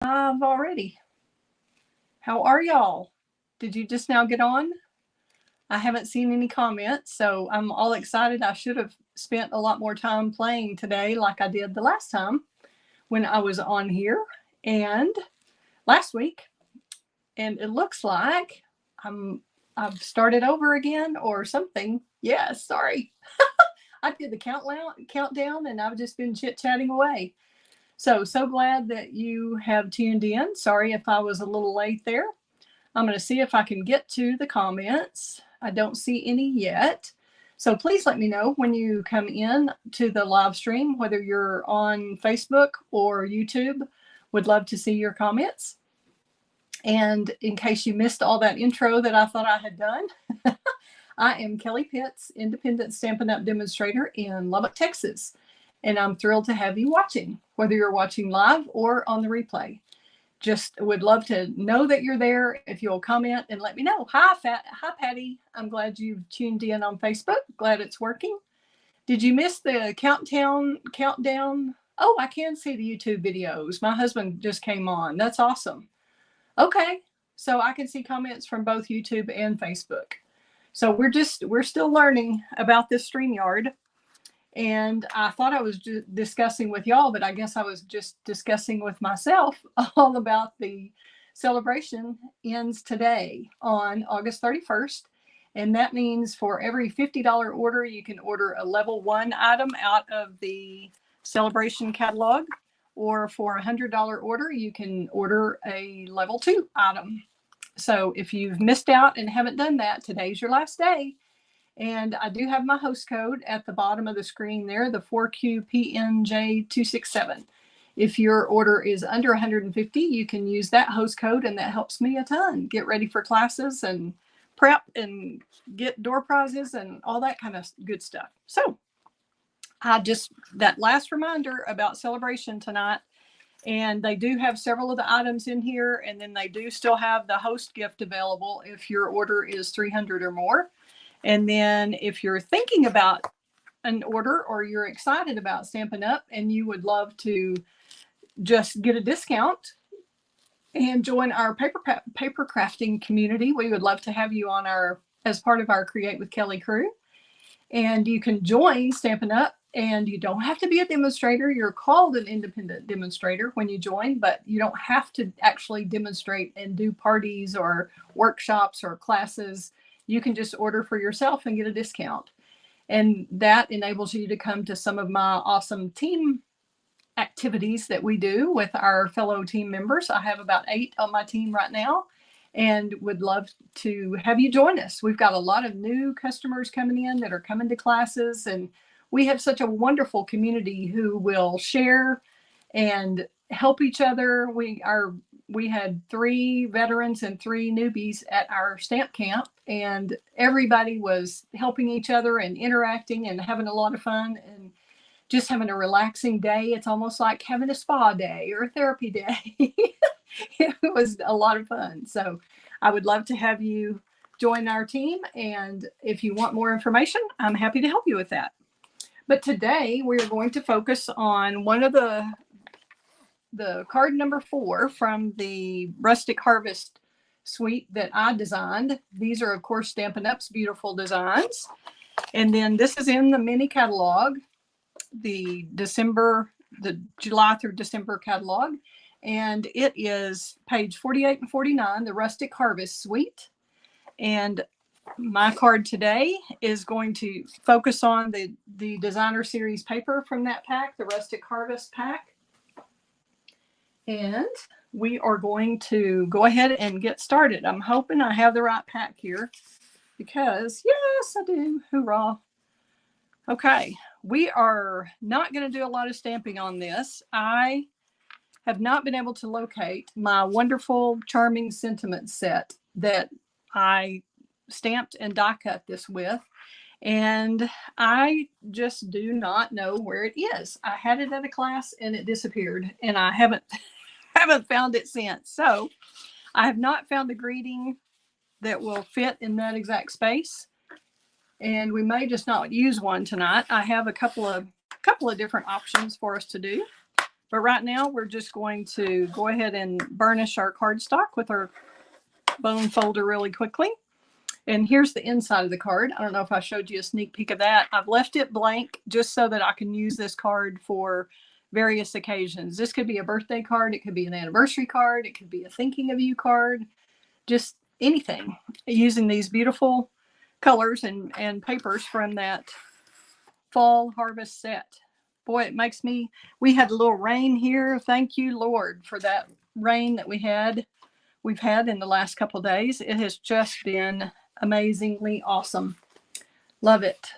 Already. How are y'all? Did you just now get on? I haven't seen any comments, so I'm all excited. I should have spent a lot more time playing today like I did the last time when I was on here and last week. And it looks like I've started over again or something. Yeah, sorry. I did the countdown and I've just been chit-chatting away. So glad that you have tuned in. Sorry if I was a little late there. I'm going to see if I can get to the comments. I don't see any yet. So please let me know when you come in to the live stream, whether you're on Facebook or YouTube. Would love to see your comments. And in case you missed all that intro that I thought I had done, I am Kelly Pitts, independent Stampin' Up! Demonstrator in Lubbock, Texas. And I'm thrilled to have you watching, whether you're watching live or on the replay. Just would love to know that you're there. If you'll comment and let me know. Hi, Patty. I'm glad you've tuned in on Facebook. Glad it's working. Did you miss the countdown? Oh, I can see the YouTube videos. My husband just came on. That's awesome. Okay, so I can see comments from both YouTube and Facebook. So we're still learning about this StreamYard. And I thought I was discussing with y'all, but I guess I was just discussing with myself all about the celebration ends today on August 31st. And that means for every $50 order, you can order a level 1 item out of the celebration catalog. Or for a $100 order, you can order a level 2 item. So if you've missed out and haven't done that, today's your last day. And I do have my host code at the bottom of the screen there, the 4QPNJ267. If your order is under 150, you can use that host code, and that helps me a ton. Get ready for classes and prep and get door prizes and all that kind of good stuff. So that last reminder about celebration tonight, and they do have several of the items in here, and then they do still have the host gift available if your order is 300 or more. And then if you're thinking about an order or you're excited about Stampin' Up! And you would love to just get a discount and join our paper crafting community, we would love to have you on as part of our Create with Kelly crew. And you can join Stampin' Up! And you don't have to be a demonstrator. You're called an independent demonstrator when you join, but you don't have to actually demonstrate and do parties or workshops or classes. You can just order for yourself and get a discount. And that enables you to come to some of my awesome team activities that we do with our fellow team members. I have about 8 on my team right now and would love to have you join us. We've got a lot of new customers coming in that are coming to classes, and we have such a wonderful community who will share and help each other. We had 3 veterans and 3 newbies at our stamp camp, and everybody was helping each other and interacting and having a lot of fun and just having a relaxing day. It's almost like having a spa day or a therapy day. It was a lot of fun. So I would love to have you join our team. And if you want more information, I'm happy to help you with that. But today we're going to focus on one of the card number 4 from the Rustic Harvest suite that I designed. These are, of course, Stampin' Up's beautiful designs. And then this is in the mini catalog, the July through December catalog. And it is page 48 and 49, the Rustic Harvest suite. And my card today is going to focus on the designer series paper from that pack, the Rustic Harvest pack. And we are going to go ahead and get started. I'm hoping I have the right pack here because, yes, I do. Hoorah. Okay, we are not going to do a lot of stamping on this. I have not been able to locate my wonderful Charming Sentiment set that I stamped and die cut this with, and I just do not know where it is. I had it at a class and it disappeared, and I haven't found it since. So I have not found the greeting that will fit in that exact space, and we may just not use one tonight. I have a couple of different options for us to do. But right now we're just going to go ahead and burnish our cardstock with our bone folder really quickly. And here's the inside of the card. I don't know if I showed you a sneak peek of that. I've left it blank just so that I can use this card for various occasions. This could be a birthday card. It could be an anniversary card. It could be a thinking of you card. Just anything. Using these beautiful colors and papers from that fall harvest set. Boy, it makes me, we had a little rain here. Thank you, Lord, for that rain that we've had in the last couple of days. It has just been amazingly awesome. Love it.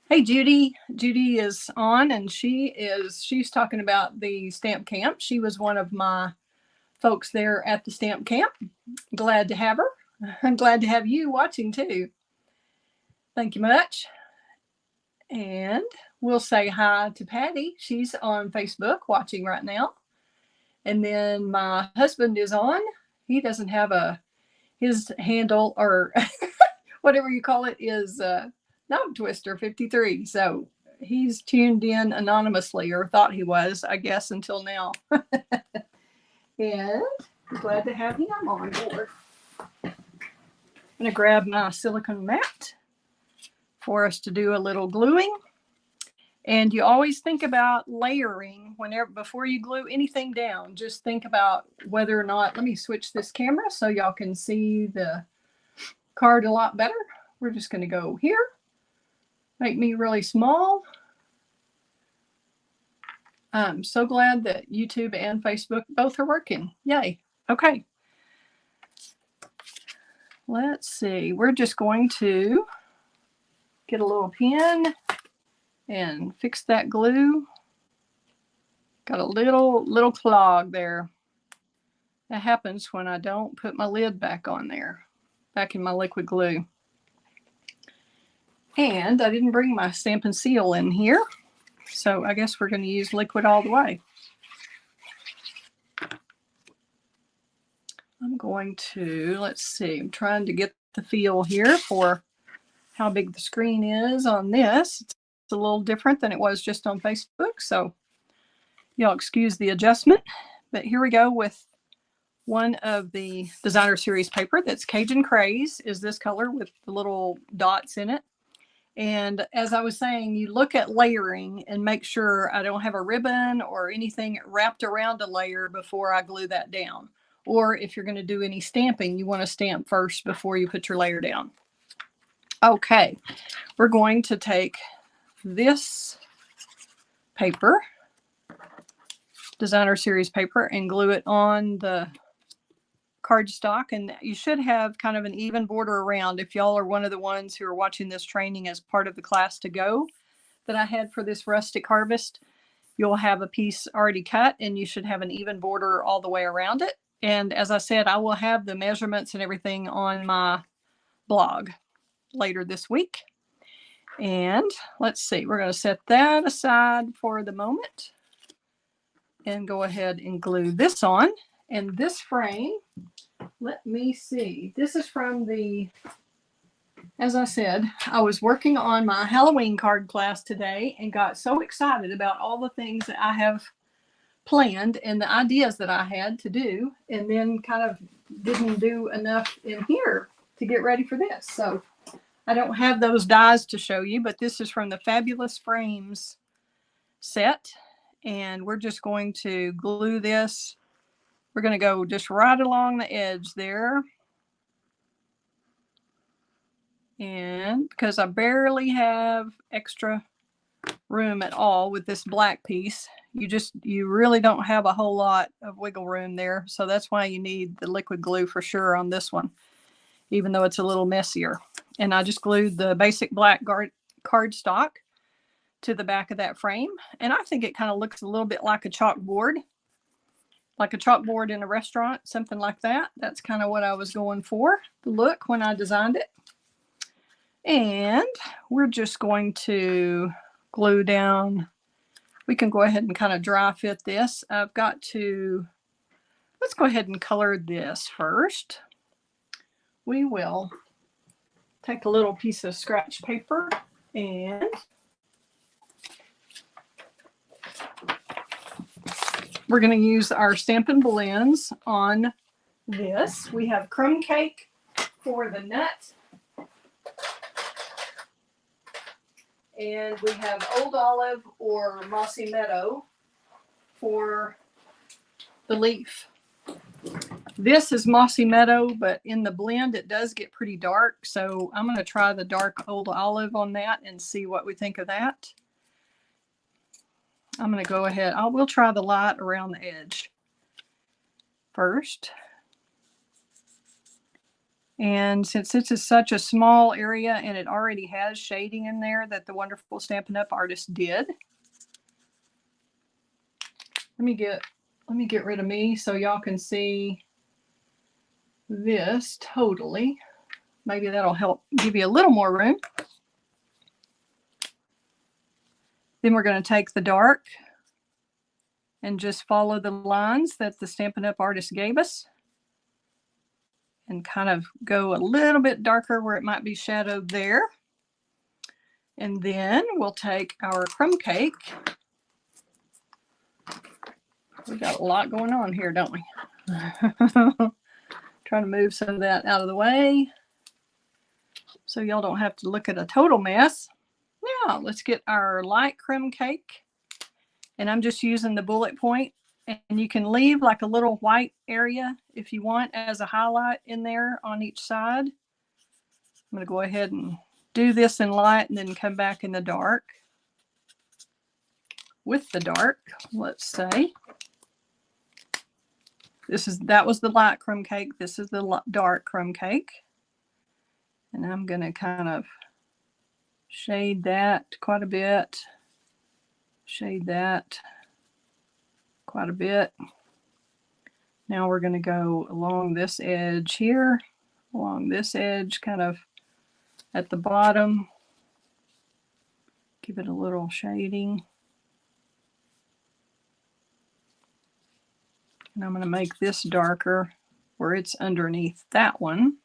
Hey, Judy. Judy is on, and she's talking about the stamp camp. She was one of my folks there at the stamp camp. Glad to have her. I'm glad to have you watching too. Thank you much. And we'll say hi to Patty. She's on Facebook watching right now. And then my husband is on. He doesn't have his handle or whatever you call it is Knob Twister 53. So he's tuned in anonymously, or thought he was, I guess, until now. And I'm glad to have him on board. I'm going to grab my silicone mat for us to do a little gluing. And you always think about layering before you glue anything down. Just think about whether or not, let me switch this camera so y'all can see the card a lot better. We're just going to go here, make me really small. I'm so glad that YouTube and Facebook both are working. Yay. Okay. Let's see. We're just going to get a little pen and fix that glue. Got a little clog there. That happens when I don't put my lid back on there, back in my liquid glue. And I didn't bring my Stampin' Seal in here, so I guess we're going to use liquid all the way. I'm going to, let's see, I'm trying to get the feel here for how big the screen is on this. It's a little different than it was just on Facebook, so y'all excuse the adjustment. But here we go with one of the designer series paper that's Cajun Craze, is this color with the little dots in it. And as I was saying, you look at layering and make sure I don't have a ribbon or anything wrapped around a layer before I glue that down. Or if you're going to do any stamping, you want to stamp first before you put your layer down. Okay, we're going to take this paper, designer series paper, and glue it on the cardstock. And you should have kind of an even border around. If y'all are one of the ones who are watching this training as part of the class to go that I had for this rustic harvest, you'll have a piece already cut and you should have an even border all the way around it. And as I said, I will have the measurements and everything on my blog later this week. And let's see, we're going to set that aside for the moment and go ahead and glue this on. And this frame, let me see, this is from the, as I said, I was working on my Halloween card class today and got so excited about all the things that I have planned and the ideas that I had to do, and then kind of didn't do enough in here to get ready for this. So I don't have those dies to show you, but this is from the Fabulous Frames set. And we're just going to glue this. We're going to go just right along the edge there. And because I barely have extra room at all with this black piece, you really don't have a whole lot of wiggle room there. So that's why you need the liquid glue for sure on this one, even though it's a little messier. And I just glued the basic black cardstock to the back of that frame. And I think it kind of looks a little bit like a chalkboard in a restaurant, something like that. That's kind of what I was going for, the look when I designed it. And we're just going to glue down. We can go ahead and kind of dry fit this. Let's go ahead and color this first. We will take a little piece of scratch paper and we're going to use our Stampin' blends on this. We have crumb cake for the nut. And we have Old Olive or Mossy Meadow for the leaf. This is Mossy Meadow, but in the blend it does get pretty dark. So I'm going to try the dark Old Olive on that and see what we think of that. I'm going to go ahead. We'll try the light around the edge first. And since this is such a small area and it already has shading in there that the wonderful Stampin' Up! Artist did. Let me get rid of me so y'all can see this totally. Maybe that'll help give you a little more room. Then we're going to take the dark and just follow the lines that the Stampin' Up! Artist gave us. And kind of go a little bit darker where it might be shadowed there. And then we'll take our crumb cake. We got a lot going on here, don't we? Trying to move some of that out of the way so y'all don't have to look at a total mess. Now let's get our light crumb cake. And I'm just using the bullet point. And you can leave like a little white area if you want as a highlight in there on each side. I'm going to go ahead and do this in light and then come back in the dark. With the dark, let's say. That was the light crumb cake. This is the dark crumb cake. And I'm going to kind of shade that quite a bit. Shade that quite a bit. Now we're going to go along this edge here, along this edge, kind of at the bottom. Give it a little shading. And I'm going to make this darker where it's underneath that one.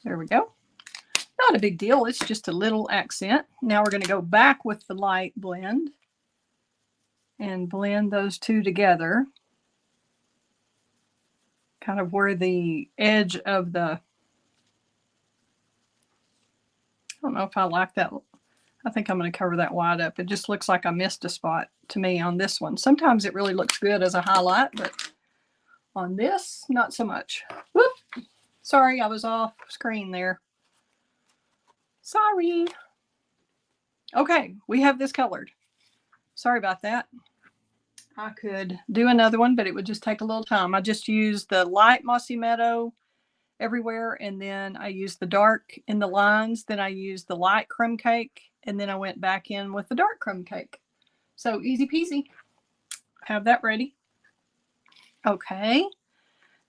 There we go. Not a big deal. It's just a little accent. Now we're going to go back with the light blend and blend those two together. Kind of where the edge of the, I don't know if I like that. I think I'm going to cover that white up. It just looks like I missed a spot to me on this one. Sometimes it really looks good as a highlight, but on this, not so much. Whoop! Sorry, I was off screen there. Sorry. Okay, we have this colored. Sorry about that. I could do another one, but it would just take a little time. I just used the light Mossy Meadow everywhere, and then I used the dark in the lines. Then I used the light crumb cake, and then I went back in with the dark crumb cake. So easy peasy. Have that ready. Okay.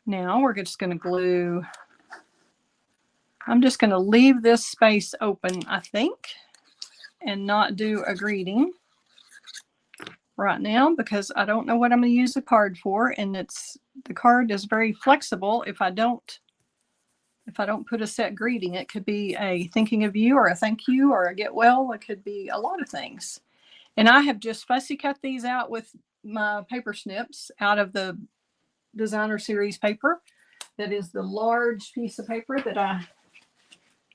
Now we're just going to glue. I'm just going to leave this space open, I think, and not do a greeting right now because I don't know what I'm going to use the card for, and the card is very flexible. If I don't put a set greeting, it could be a thinking of you or a thank you or a get well. It could be a lot of things. And I have just fussy cut these out with my paper snips out of the designer series paper. That is the large piece of paper that I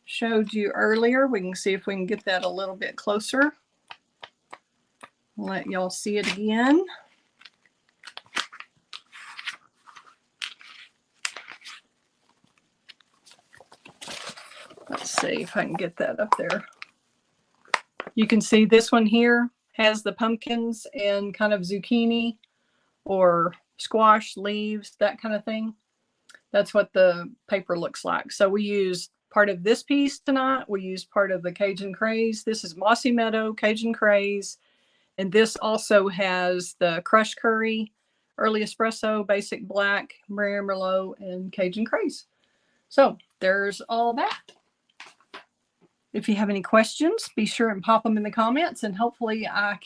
showed you earlier. We can see if we can get that a little bit closer. Let y'all see it again. Let's see if I can get that up there. You can see this one here has the pumpkins and kind of zucchini or squash leaves, that kind of thing. That's what the paper looks like. So we used part of this piece tonight. We used part of the Cajun Craze. This is Mossy Meadow, Cajun Craze. And this also has the crushed curry, early espresso, basic black, Maria Merlot, and Cajun Craze. So there's all that. If you have any questions, be sure and pop them in the comments, and hopefully I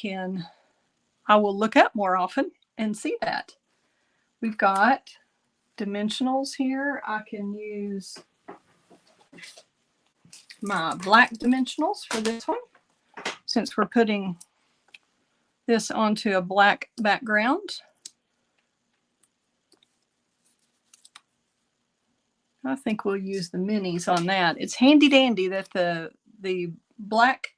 will look up more often and see that. We've got dimensionals here. I can use my black dimensionals for this one, since we're putting this onto a black background. I think we'll use the minis on that. It's handy dandy that the black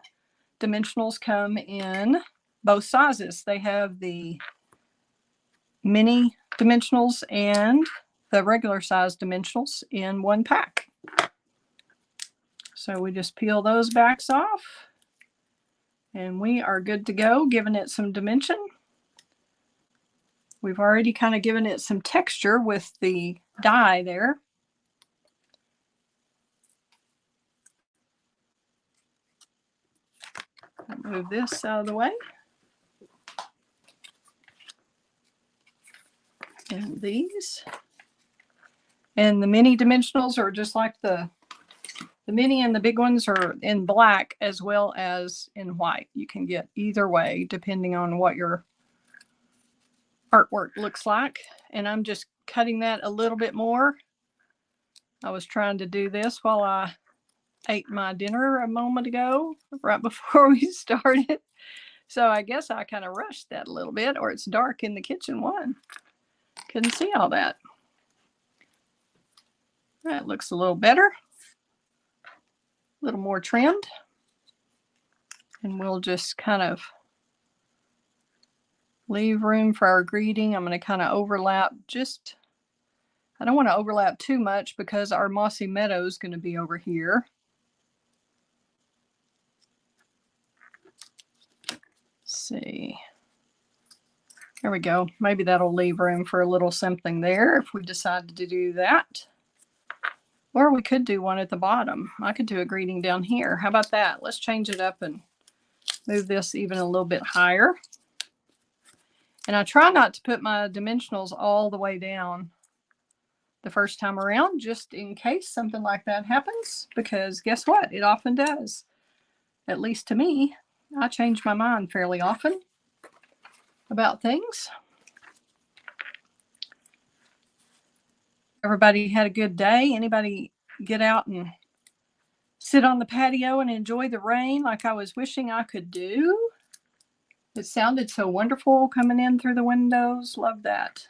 dimensionals come in both sizes. They have the mini dimensionals and the regular size dimensionals in one pack. So we just peel those backs off and we are good to go, giving it some dimension. We've already kind of given it some texture with the die there. I'll move this out of the way. And these. And the mini dimensionals are just like the mini and the big ones are in black as well as in white. You can get either way depending on what your artwork looks like. And I'm just cutting that a little bit more. I was trying to do this while I ate my dinner a moment ago, right before we started. So I guess I kind of rushed that a little bit, or it's dark in the kitchen one. Couldn't see all that. That looks a little better. A little more trimmed. And we'll just kind of leave room for our greeting. I'm going to kind of overlap just, I don't want to overlap too much because our Mossy Meadow is going to be over here. Let's see. There we go. Maybe that'll leave room for a little something there if we decide to do that. Or we could do one at the bottom. I could do a greeting down here. How about that? Let's change it up and move this even a little bit higher. And I try not to put my dimensionals all the way down the first time around, just in case something like that happens, because guess what? It often does. At least to me, I change my mind fairly often about things. Everybody had a good day? Anybody get out and sit on the patio and enjoy the rain like I was wishing I could do? It sounded so wonderful coming in through the windows. Love that.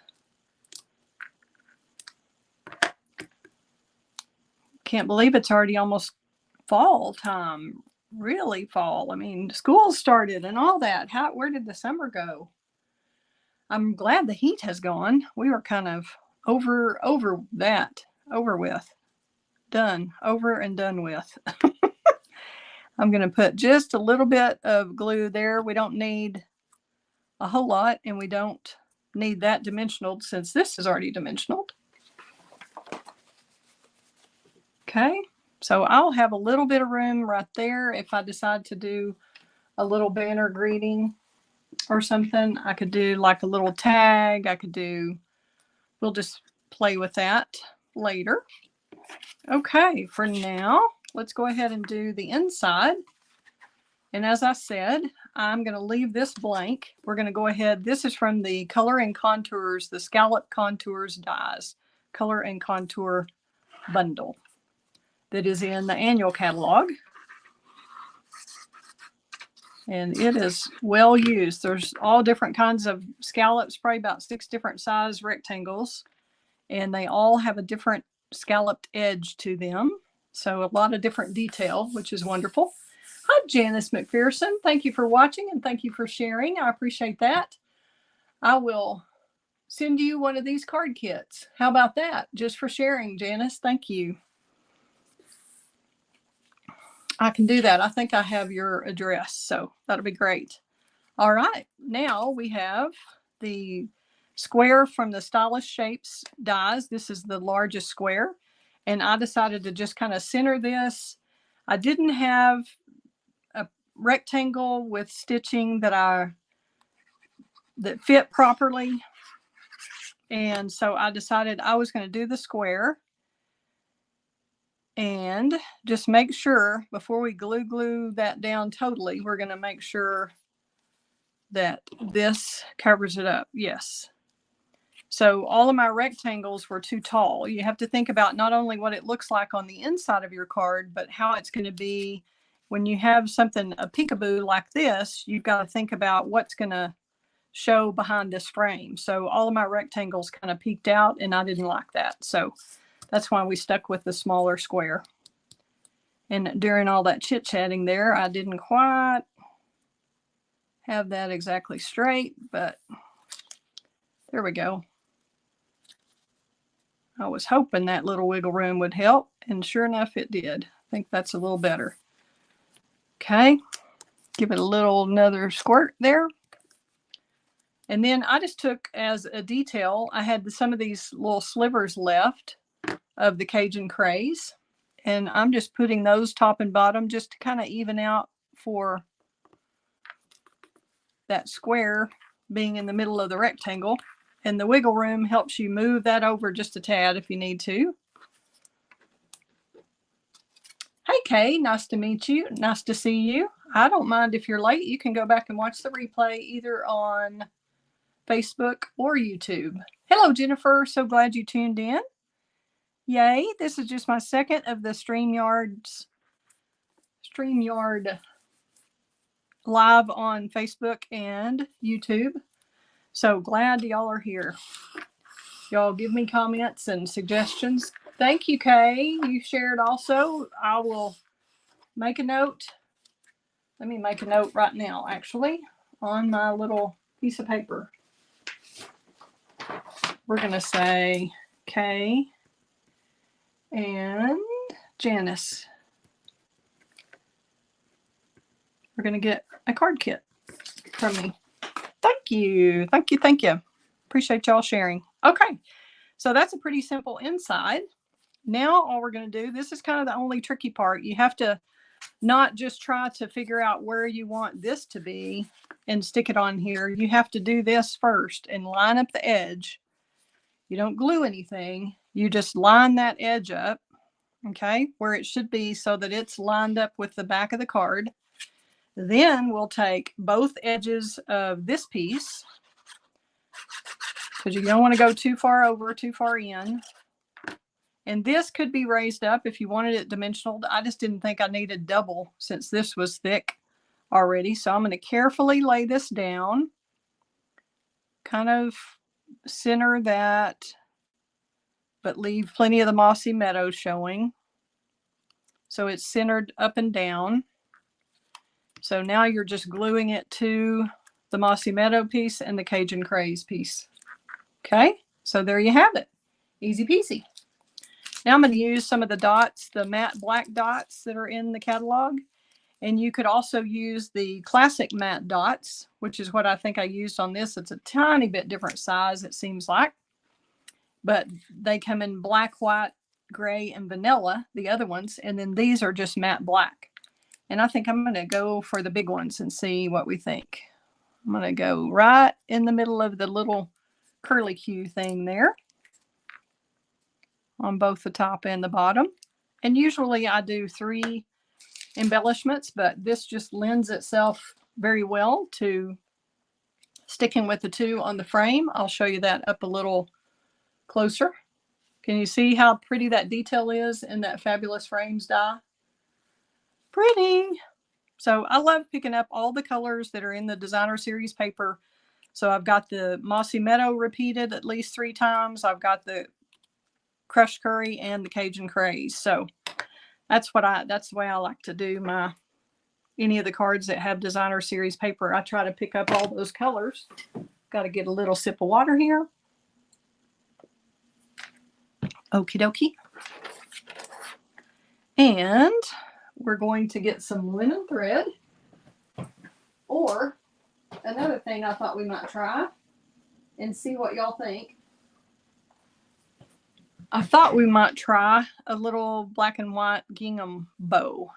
Can't believe it's already almost fall time. Really fall. I mean, school started and all that. Where did the summer go? I'm glad the heat has gone. We were kind of over with. Done. Over and done with. I'm going to put just a little bit of glue there. We don't need a whole lot, and we don't need that dimensional since this is already dimensional. Okay, so I'll have a little bit of room right there if I decide to do a little banner greeting or something. I could do like a little tag. We'll just play with that later. Okay, for now, let's go ahead and do the inside. And as I said, I'm going to leave this blank. We're going to go ahead. This is from the Color and Contours, the Scallop Contours Dies, Color and Contour Bundle that is in the annual catalog. And it is well used. There's all different kinds of scallops, probably about 6 different size rectangles. And they all have a different scalloped edge to them. So a lot of different detail, which is wonderful. Hi, Janice McPherson. Thank you for watching and thank you for sharing. I appreciate that. I will send you one of these card kits. How about that? Just for sharing, Janice. Thank you. I can do that. I think I have your address, so that'll be great. All right. Now we have the square from the Stylish Shapes dies. This is the largest square. And I decided to just kind of center this. I didn't have a rectangle with stitching that fit properly. And so I decided I was going to do the square. And just make sure before we glue that down totally, we're going to make sure that this covers it up. Yes. So all of my rectangles were too tall. You have to think about not only what it looks like on the inside of your card, but how it's going to be when you have something, a peekaboo like this. You've got to think about what's going to show behind this frame. So all of my rectangles kind of peeked out, and I didn't like that. So that's why we stuck with the smaller square. And during all that chit-chatting there, I didn't quite have that exactly straight, but there we go. I was hoping that little wiggle room would help, and sure enough it did. I think that's a little better. Okay, give it a little another squirt there. And then I just took as a detail, I had some of these little slivers left of the Cajun Craze, and I'm just putting those top and bottom just to kind of even out for that square being in the middle of the rectangle. And the wiggle room helps you move that over just a tad if you need to. Hey Kay, nice to meet you. Nice to see you. I don't mind if you're late. You can go back and watch the replay either on Facebook or YouTube. Hello Jennifer, so glad you tuned in. Yay, this is just my second of the StreamYard live on Facebook and YouTube. So glad y'all are here. Y'all give me comments and suggestions. Thank you, Kay. You shared also. I will make a note. Let me make a note right now, actually, on my little piece of paper. We're going to say Kay and Janice. We're going to get a card kit from me. Thank you. Thank you. Thank you. Appreciate y'all sharing. Okay. So that's a pretty simple inside. Now all we're going to do, this is kind of the only tricky part. You have to not just try to figure out where you want this to be and stick it on here. You have to do this first and line up the edge. You don't glue anything. You just line that edge up, okay, where it should be so that it's lined up with the back of the card. Then we'll take both edges of this piece, because you don't want to go too far over, too far in. And this could be raised up if you wanted it dimensional. I just didn't think I needed double since this was thick already. So I'm going to carefully lay this down, kind of center that, but leave plenty of the mossy meadow showing. So it's centered up and down. So now you're just gluing it to the mossy meadow piece and the Cajun Craze piece. Okay, so there you have it. Easy peasy. Now I'm going to use some of the dots, the matte black dots that are in the catalog. And you could also use the classic matte dots, which is what I think I used on this. It's a tiny bit different size, it seems like. But they come in black, white, gray, and vanilla, the other ones. And then these are just matte black. And I think I'm going to go for the big ones and see what we think. I'm going to go right in the middle of the little curly Q thing there on both the top and the bottom. And usually I do 3 embellishments, but this just lends itself very well to sticking with the 2 on the frame. I'll show you that up a little closer. Can you see how pretty that detail is in that Fabulous Frames die? Pretty. So I love picking up all the colors that are in the Designer Series paper. So I've got the Mossy Meadow repeated at least 3 times. I've got the Crushed Curry and the Cajun Craze. So that's the way I like to do any of the cards that have Designer Series paper. I try to pick up all those colors. Got to get a little sip of water here. Okie dokie. And we're going to get some linen thread. Or another thing I thought we might try and see what y'all think. I thought we might try a little black and white gingham bow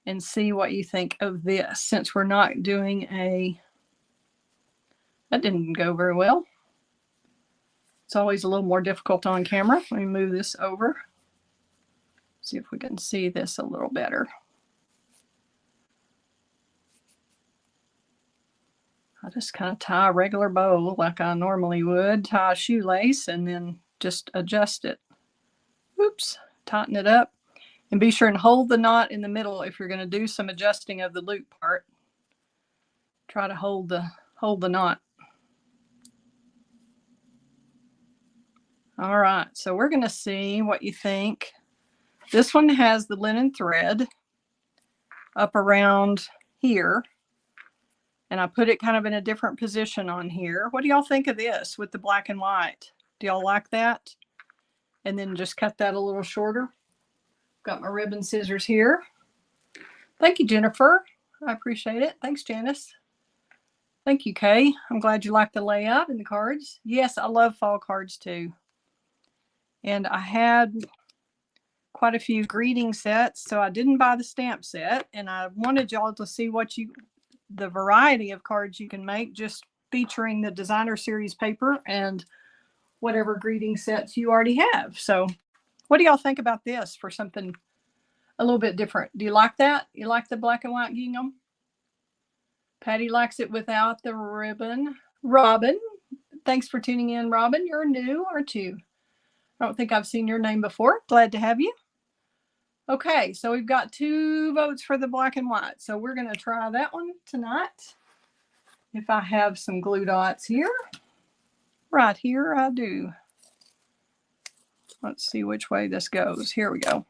and see what you think of this, since we're not doing that didn't go very well. It's always a little more difficult on camera. Let me move this over. See if we can see this a little better. I just kind of tie a regular bow like I normally would, tie a shoelace, and then just adjust it. Oops, tighten it up. And be sure and hold the knot in the middle if you're going to do some adjusting of the loop part. Try to hold hold the knot. All right, so we're going to see what you think. This one has the linen thread up around here, and I put it kind of in a different position on here. What do y'all think of this with the black and white? Do y'all like that? And then just cut that a little shorter. Got my ribbon scissors here. Thank you, Jennifer. I appreciate it. Thanks, Janice. Thank you, Kay. I'm glad you like the layout and the cards. Yes, I love fall cards too. And I had quite a few greeting sets, so I didn't buy the stamp set, and I wanted y'all to see the variety of cards you can make just featuring the designer series paper and whatever greeting sets you already have. So what do y'all think about this for something a little bit different? Do you like that? You like the black and white gingham? Patty likes it without the ribbon. Robin, thanks for tuning in, Robin. You're new, aren't you? I don't think I've seen your name before. Glad to have you. Okay, so we've got 2 votes for the black and white. So we're going to try that one tonight. If I have some glue dots here. Right here I do. Let's see which way this goes. Here we go.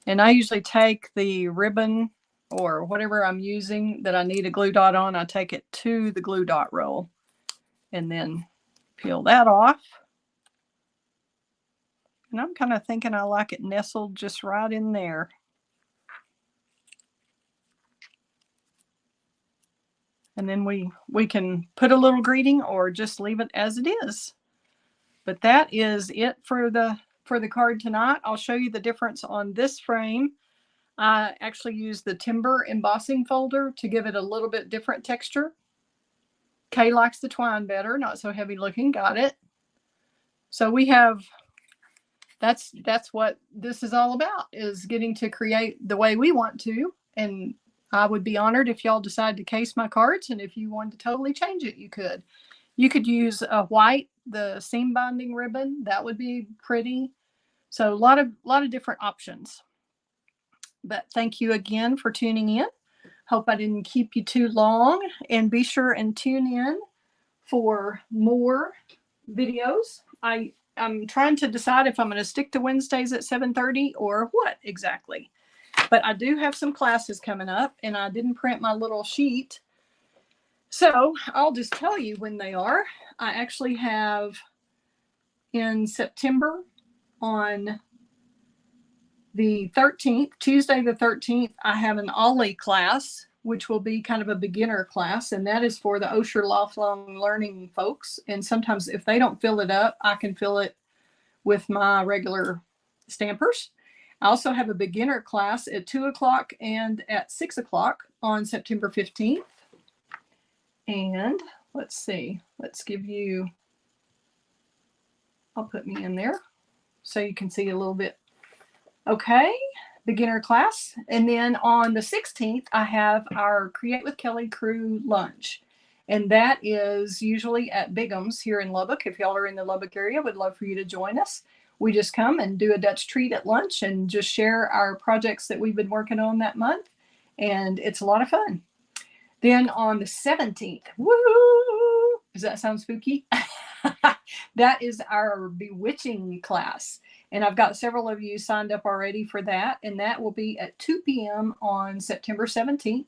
And I usually take the ribbon or whatever I'm using that I need a glue dot on. I take it to the glue dot roll and then peel that off. And I'm kind of thinking I like it nestled just right in there. And then we can put a little greeting or just leave it as it is. But that is it for the card tonight. I'll show you the difference on this frame. I actually use the timber embossing folder to give it a little bit different texture. Kay likes the twine better, not so heavy looking. Got it. So we have, that's what this is all about, is getting to create the way we want to. And I would be honored if y'all decide to case my cards. And if you wanted to totally change it, you could. You could use a white, the seam binding ribbon. That would be pretty. So a lot of different options. But thank you again for tuning in. Hope I didn't keep you too long. And be sure and tune in for more videos. I'm trying to decide if I'm going to stick to Wednesdays at 7:30 or what exactly. But I do have some classes coming up, and I didn't print my little sheet. So I'll just tell you when they are. I actually have in September on the 13th, Tuesday the 13th, I have an Ollie class, which will be kind of a beginner class. And that is for the Osher Lifelong Learning folks. And sometimes if they don't fill it up, I can fill it with my regular stampers. I also have a beginner class at 2 o'clock and at 6 o'clock on September 15th. And let's see, let's give you, I'll put me in there so you can see a little bit. Okay, beginner class. And then on the 16th, I have our Create with Kelly crew lunch. And that is usually at Bigham's here in Lubbock. If y'all are in the Lubbock area, would love for you to join us. We just come and do a Dutch treat at lunch and just share our projects that we've been working on that month. And it's a lot of fun. Then on the 17th, woo! Does that sound spooky? That is our Bewitching class. And I've got several of you signed up already for that. And that will be at 2 p.m. on September 17th.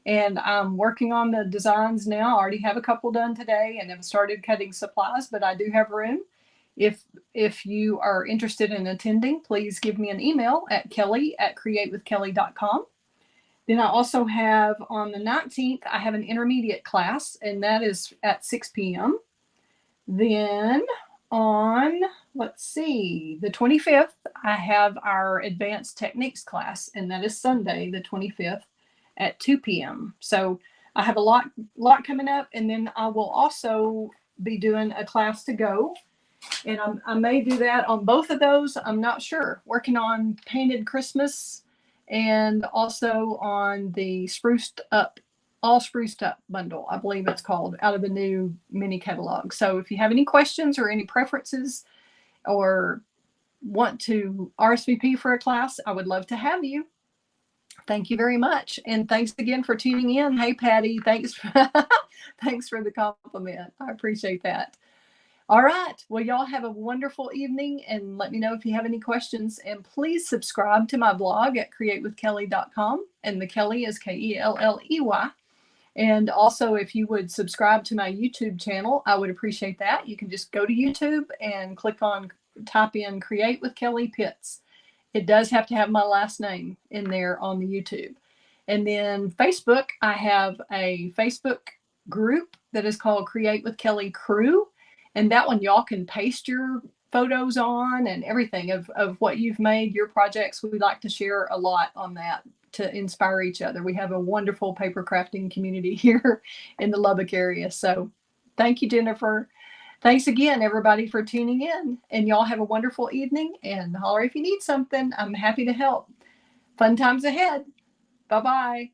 And I'm working on the designs now. I already have a couple done today and have started cutting supplies, but I do have room. If you are interested in attending, please give me an email at kelly@createwithkelly.com. Then I also have on the 19th, I have an intermediate class, and that is at 6 p.m. Then on, let's see, the 25th, I have our advanced techniques class, and that is Sunday, the 25th at 2 p.m. So I have a lot coming up, and then I will also be doing a class to go. And I may do that on both of those. I'm not sure. Working on Painted Christmas and also on the Spruced Up, All Spruced Up bundle, I believe it's called, out of the new mini catalog. So if you have any questions or any preferences or want to RSVP for a class, I would love to have you. Thank you very much. And thanks again for tuning in. Hey, Patty, thanks. Thanks for the compliment. I appreciate that. All right. Well, y'all have a wonderful evening, and let me know if you have any questions. And please subscribe to my blog at createwithkelly.com. And the Kelly is Kelley. And also, if you would subscribe to my YouTube channel, I would appreciate that. You can just go to YouTube and type in Create with Kelly Pitts. It does have to have my last name in there on the YouTube. And then Facebook, I have a Facebook group that is called Create with Kelly Crew. And that one, y'all can paste your photos on and everything of what you've made, your projects. We like to share a lot on that to inspire each other. We have a wonderful paper crafting community here in the Lubbock area. So thank you, Jennifer. Thanks again, everybody, for tuning in. And y'all have a wonderful evening. And holler if you need something. I'm happy to help. Fun times ahead. Bye-bye.